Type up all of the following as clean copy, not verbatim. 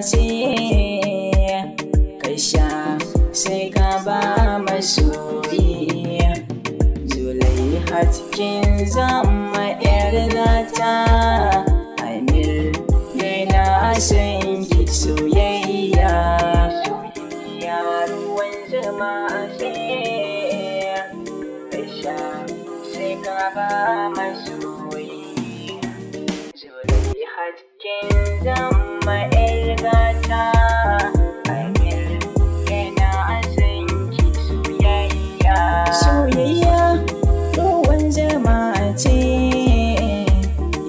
ce ka sha sai ka ba masoyi. Zulaiha kin zama yar gata, Amir yana son ki soyayya. Soyayya ruwan zama ce ka sha sai ka ba masoyi. Zulaiha kin zama yar gata, Amir yana son ki soyayya. Soyayya ruwan zama ce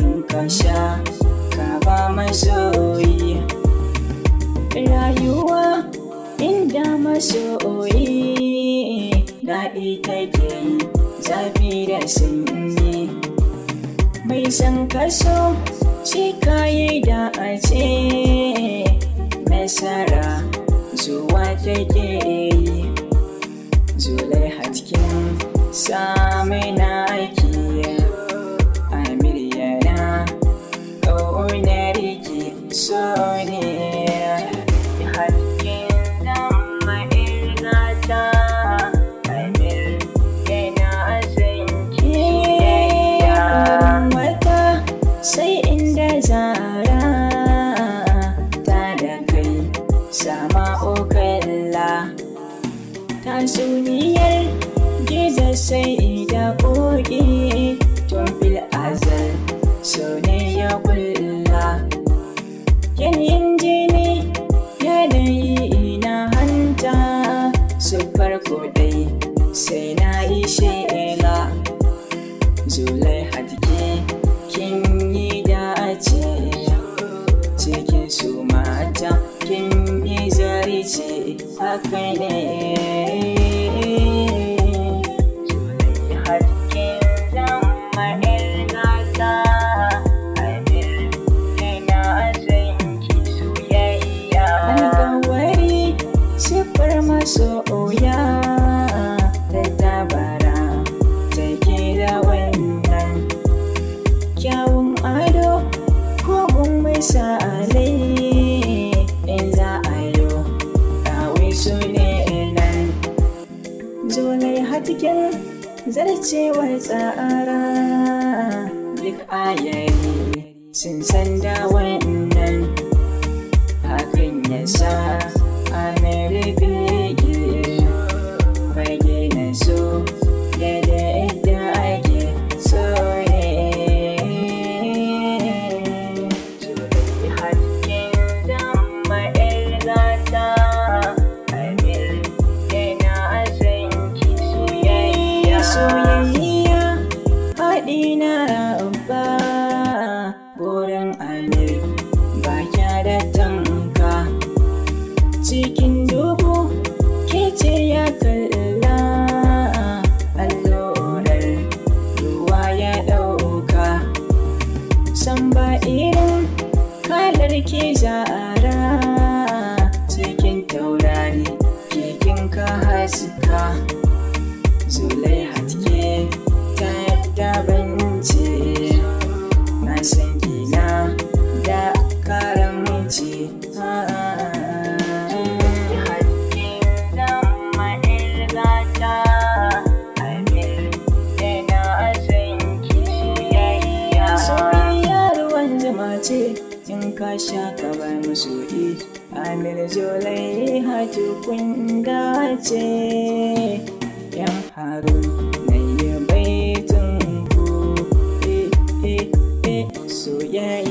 in ka sha ka ba masoyi. Rayuwa inda masoyi daɗi take yi, zafi da sanyi. Mai san kaso shi kayi da a ce nasara zuwa take yi. Zulaiha kin sami naki, Amir yana ƙaunar ki so ne. Kin zama yar gata, Amir yana son ki soyayya. Wata sai inda zara ta da kai sama okalla, tatsuniyar gizo sai da ƙoƙi tun fil azal so ne ya kulla. Yanayin jini yanayi na hanta su farko dai sai na yi shela. Zulaiha kin yi dace cikin su mata kin yi zarice haka ne. Zulaiha kin zama yar gata, Amir yana son ki soyayya. Alƙawari siffar masoya ta tabara take da wannan kyawun ado ko mai salai. In za a yi ɗawi su ne nan. Zulaiha kin zarcewar tsara, duk ayari sun san da wannan. Hakan ya sa Amir fage na so da ake so ne. Zulaiha kin zama yar gata, Amir yana son ki soyayya. Soyayya haɗi na rabba, burin Amir ba kya da tanka. Cikin dubu ke ce ya kalla, allurar ruwa ya ɗauka. San ba irin kalar ke zara, cikin taurari kekin ka haska. Zulaiha ke ta dabance, na san kina da karamci. In ka sha ka bar masoyi, Amir Zulaiha kun dace. Yan Harun na yi baitun ku soyayya.